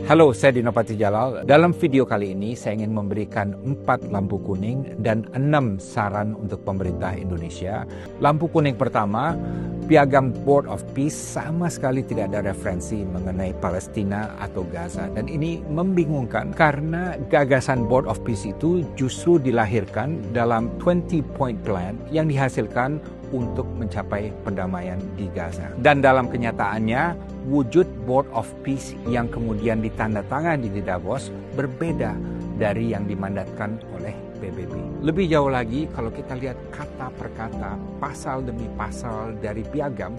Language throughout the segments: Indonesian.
Halo, saya Dino Patijalal. Dalam video kali ini saya ingin memberikan 4 lampu kuning dan 6 saran untuk pemerintah Indonesia. Lampu kuning pertama, Piagam Board of Peace sama sekali tidak ada referensi mengenai Palestina atau Gaza. Dan ini membingungkan karena gagasan Board of Peace itu justru dilahirkan dalam 20-point plan yang dihasilkan untuk mencapai perdamaian di Gaza. Dan dalam kenyataannya, wujud Board of Peace yang kemudian ditandatangani di Davos berbeda dari yang dimandatkan oleh PBB. Lebih jauh lagi, kalau kita lihat kata per kata, pasal demi pasal dari piagam,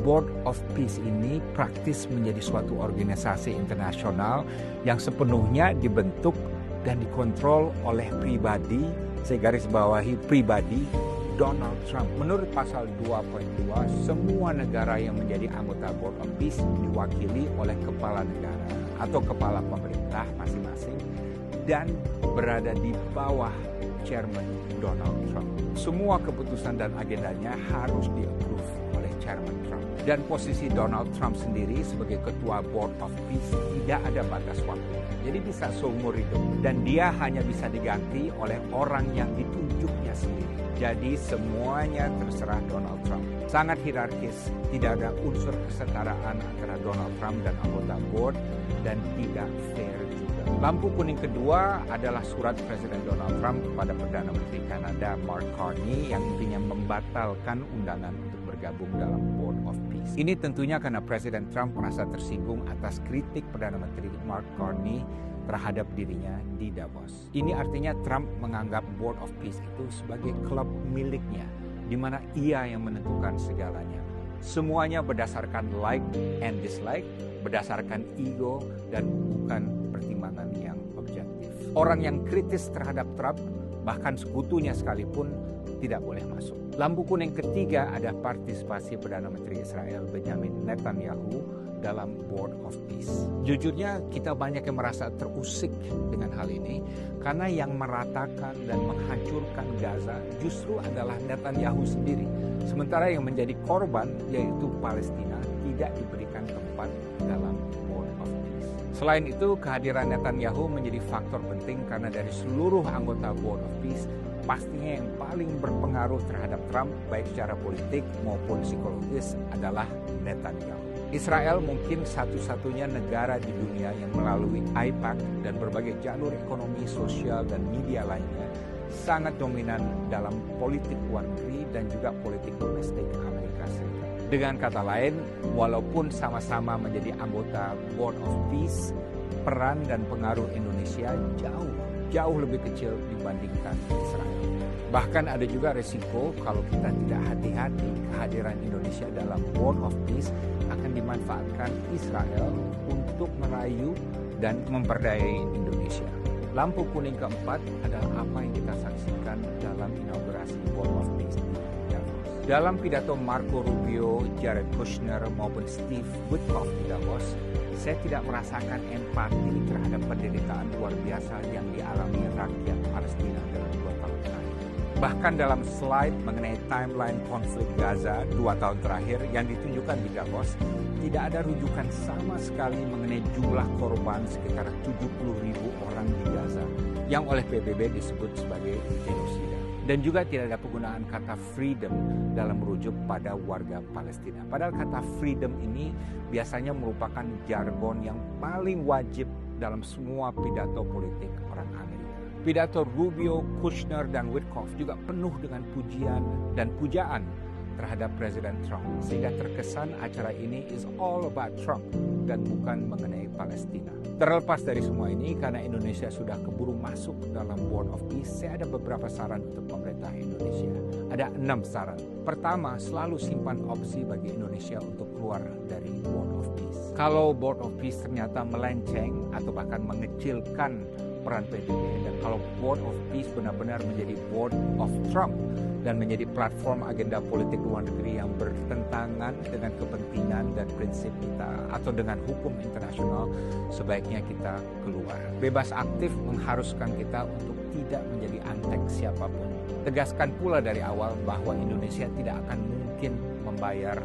Board of Peace ini praktis menjadi suatu organisasi internasional yang sepenuhnya dibentuk dan dikontrol oleh pribadi, saya garis bawahi pribadi, Donald Trump. Menurut pasal 2.2, semua negara yang menjadi anggota Board of Peace diwakili oleh kepala negara atau kepala pemerintah masing-masing dan berada di bawah Chairman Donald Trump. Semua keputusan dan agendanya harus di-approve oleh Chairman Trump. Dan posisi Donald Trump sendiri sebagai ketua Board of Peace tidak ada batas waktu. Jadi bisa seumur hidup. Dan dia hanya bisa diganti oleh orang yang ditunjuknya sendiri. Jadi semuanya terserah Donald Trump. Sangat hierarkis, tidak ada unsur kesetaraan antara Donald Trump dan anggota board dan tidak fair juga. Lampu kuning kedua adalah surat Presiden Donald Trump kepada Perdana Menteri Kanada Mark Carney yang intinya membatalkan undangan untuk bergabung dalam Board of Peace. Ini tentunya karena Presiden Trump merasa tersinggung atas kritik Perdana Menteri Mark Carney terhadap dirinya di Davos. Ini artinya Trump menganggap Board of Peace itu sebagai klub miliknya, di mana ia yang menentukan segalanya. Semuanya berdasarkan like and dislike, berdasarkan ego dan bukan pertimbangan yang objektif. Orang yang kritis terhadap Trump, bahkan sekutunya sekalipun, tidak boleh masuk. Lampu kuning ketiga ada partisipasi Perdana Menteri Israel Benjamin Netanyahu dalam Board of Peace. Jujurnya kita banyak yang merasa terusik dengan hal ini karena yang meratakan dan menghancurkan Gaza justru adalah Netanyahu sendiri. Sementara yang menjadi korban yaitu Palestina tidak diberikan tempat dalam Board of Peace. Selain itu, kehadiran Netanyahu menjadi faktor penting karena dari seluruh anggota Board of Peace pastinya yang paling berpengaruh terhadap Trump baik secara politik maupun psikologis adalah Netanyahu. Israel mungkin satu-satunya negara di dunia yang melalui AIPAC dan berbagai jalur ekonomi, sosial, dan media lainnya sangat dominan dalam politik luar negeri dan juga politik domestik Amerika Serikat. Dengan kata lain, walaupun sama-sama menjadi anggota Board of Peace, peran dan pengaruh Indonesia jauh lebih kecil dibandingkan Israel. Bahkan ada juga resiko kalau kita tidak hati-hati, kehadiran Indonesia dalam Board of Peace akan dimanfaatkan Israel untuk merayu dan memperdayai Indonesia. Lampu kuning keempat adalah apa yang kita saksikan dalam inaugurasi Board of Peace di Davos. Dalam pidato Marco Rubio, Jared Kushner maupun Steve Witkoff di Davos, saya tidak merasakan empati terhadap penderitaan luar biasa yang dialami rakyat Palestina dalam 2 tahun terakhir. Bahkan dalam slide mengenai timeline konflik Gaza 2 tahun terakhir yang ditunjukkan di Davos, tidak ada rujukan sama sekali mengenai jumlah korban sekitar 70.000 orang di Gaza yang oleh PBB disebut sebagai genosida. Dan juga tidak ada penggunaan kata freedom dalam merujuk pada warga Palestina. Padahal kata freedom ini biasanya merupakan jargon yang paling wajib dalam semua pidato politik orang Amerika. Pidato Rubio, Kushner, dan Witkoff juga penuh dengan pujian dan pujaan terhadap Presiden Trump. Sehingga terkesan acara ini is all about Trump dan bukan mengenai Palestina. Terlepas dari semua ini, karena Indonesia sudah keburu masuk dalam Board of Peace, saya ada beberapa saran untuk pemerintah Indonesia. Ada 6 saran. Pertama, selalu simpan opsi bagi Indonesia untuk keluar dari Board of Peace. Kalau Board of Peace ternyata melenceng atau bahkan mengecilkan peran PBB, dan kalau Board of Peace benar-benar menjadi Board of Trump dan menjadi platform agenda politik luar negeri yang bertentangan dengan kepentingan dan prinsip kita atau dengan hukum internasional, sebaiknya kita keluar. Bebas aktif mengharuskan kita untuk tidak menjadi antek siapapun. Tegaskan pula dari awal bahwa Indonesia tidak akan mungkin membayar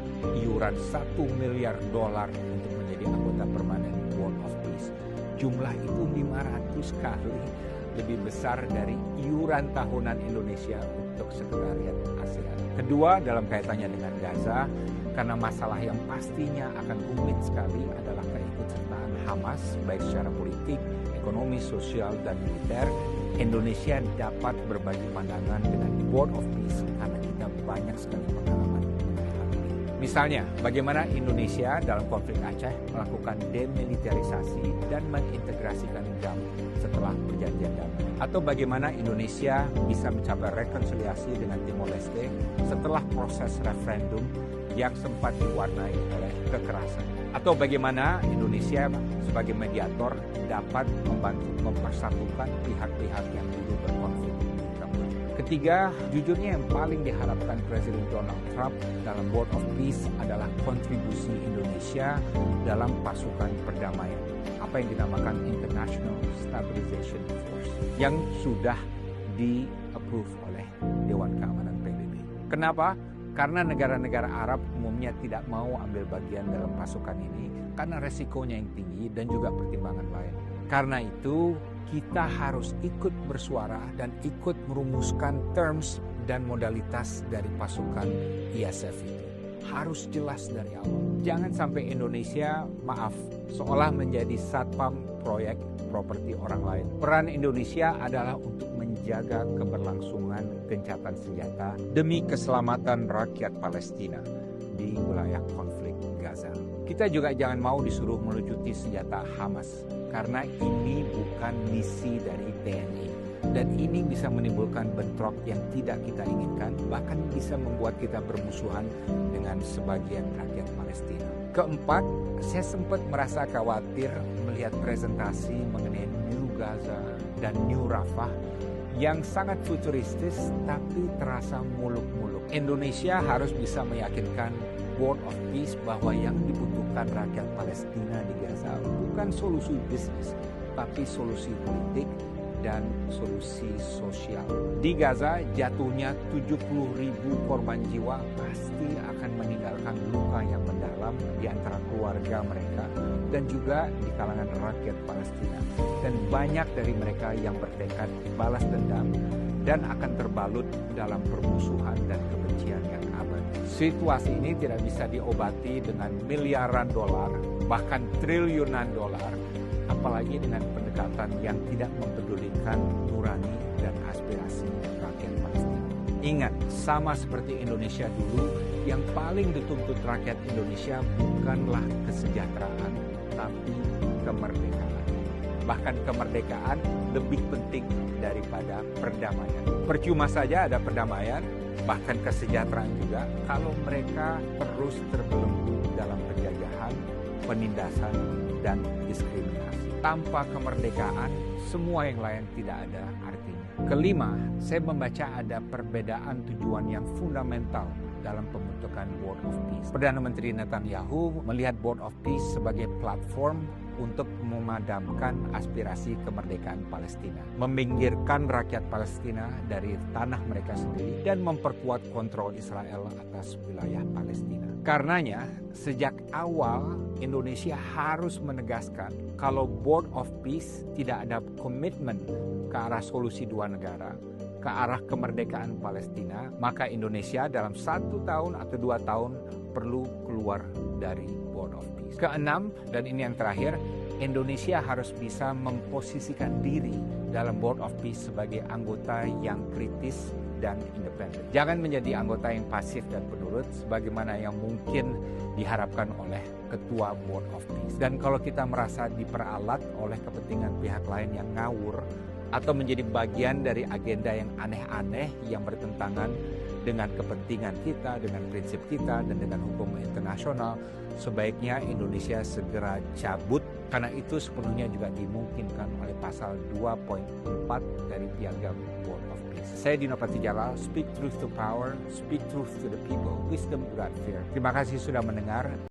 iuran $1 miliar untuk menjadi anggota permanen Board of Peace. Jumlah itu 500 kali lebih besar dari iuran tahunan Indonesia untuk sekretariat ASEAN. Kedua, dalam kaitannya dengan Gaza, karena masalah yang pastinya akan rumit sekali adalah keikutsertaan Hamas, baik secara politik, ekonomi, sosial, dan militer. Indonesia dapat berbagi pandangan dengan Board of Peace karena kita banyak sekali pengalaman mengenai hal ini. Misalnya, bagaimana Indonesia dalam konflik Aceh melakukan demilitarisasi dan mengintegrasikan DAM setelah perjanjian damai. Atau bagaimana Indonesia bisa mencapai rekonsiliasi dengan Timor Leste setelah proses referendum yang sempat diwarnai oleh kekerasan. Atau bagaimana Indonesia sebagai mediator dapat membantu mempersatukan pihak-pihak yang dulu berkonflik di Kamboja. Ketiga, jujurnya yang paling diharapkan Presiden Donald Trump dalam Board of Peace adalah kontribusi Indonesia dalam pasukan perdamaian, apa yang dinamakan International Stabilization Force, yang sudah di-approve oleh Dewan Keamanan PBB. Kenapa? Karena negara-negara Arab umumnya tidak mau ambil bagian dalam pasukan ini karena resikonya yang tinggi dan juga pertimbangan lain. Karena itu, kita harus ikut bersuara dan ikut merumuskan terms dan modalitas dari pasukan ISF itu. Harus jelas dari awal. Jangan sampai Indonesia, seolah menjadi satpam proyek properti orang lain. Peran Indonesia adalah untuk menjaga keberlangsungan gencatan senjata demi keselamatan rakyat Palestina di wilayah konflik Gaza. Kita juga jangan mau disuruh melucuti senjata Hamas, karena ini bukan misi dari TNI. Dan ini bisa menimbulkan bentrok yang tidak kita inginkan, bahkan bisa membuat kita bermusuhan dengan sebagian rakyat Palestina. Keempat, saya sempat merasa khawatir melihat presentasi mengenai New Gaza dan New Rafah yang sangat futuristis tapi terasa muluk-muluk. Indonesia harus bisa meyakinkan Board of Peace bahwa yang dibutuhkan rakyat Palestina di Gaza bukan solusi bisnis, tapi solusi politik dan solusi sosial. Di Gaza, jatuhnya 70.000 korban jiwa pasti akan meninggalkan luka yang mendalam di antara keluarga mereka dan juga di kalangan rakyat Palestina. Dan banyak dari mereka yang bertekad balas dendam dan akan terbalut dalam permusuhan dan kebencian yang abadi. Situasi ini tidak bisa diobati dengan miliaran dolar, bahkan triliunan dolar, apalagi dengan pendekatan yang tidak mempedulikan nurani dan aspirasi rakyat Palestina. Ingat, sama seperti Indonesia dulu, yang paling dituntut rakyat Indonesia bukanlah kesejahteraan, tapi kemerdekaan. Bahkan kemerdekaan lebih penting daripada perdamaian. Percuma saja ada perdamaian, bahkan kesejahteraan juga, kalau mereka terus terbelenggu dalam penjajahan, penindasan, dan diskriminasi. Tanpa kemerdekaan, semua yang lain tidak ada artinya. Kelima, saya membaca ada perbedaan tujuan yang fundamental dalam pembentukan Board of Peace. Perdana Menteri Netanyahu melihat Board of Peace sebagai platform untuk memadamkan aspirasi kemerdekaan Palestina, meminggirkan rakyat Palestina dari tanah mereka sendiri, dan memperkuat kontrol Israel atas wilayah Palestina. Karenanya, sejak awal Indonesia harus menegaskan kalau Board of Peace tidak ada komitmen ke arah solusi dua negara, ke arah kemerdekaan Palestina, maka Indonesia dalam 1 tahun atau 2 tahun perlu keluar dari Board of Peace. Keenam, dan ini yang terakhir, Indonesia harus bisa memposisikan diri dalam Board of Peace sebagai anggota yang kritis dan independen. Jangan menjadi anggota yang pasif dan penurut sebagaimana yang mungkin diharapkan oleh ketua Board of Peace. Dan kalau kita merasa diperalat oleh kepentingan pihak lain yang ngawur atau menjadi bagian dari agenda yang aneh-aneh yang bertentangan dengan kepentingan kita, dengan prinsip kita, dan dengan hukum internasional, sebaiknya Indonesia segera cabut, karena itu sepenuhnya juga dimungkinkan oleh pasal 2.4 dari Piagam Board of Peace. Saya Dino Patijala, speak truth to power, speak truth to the people, wisdom without fear. Terima kasih sudah mendengar.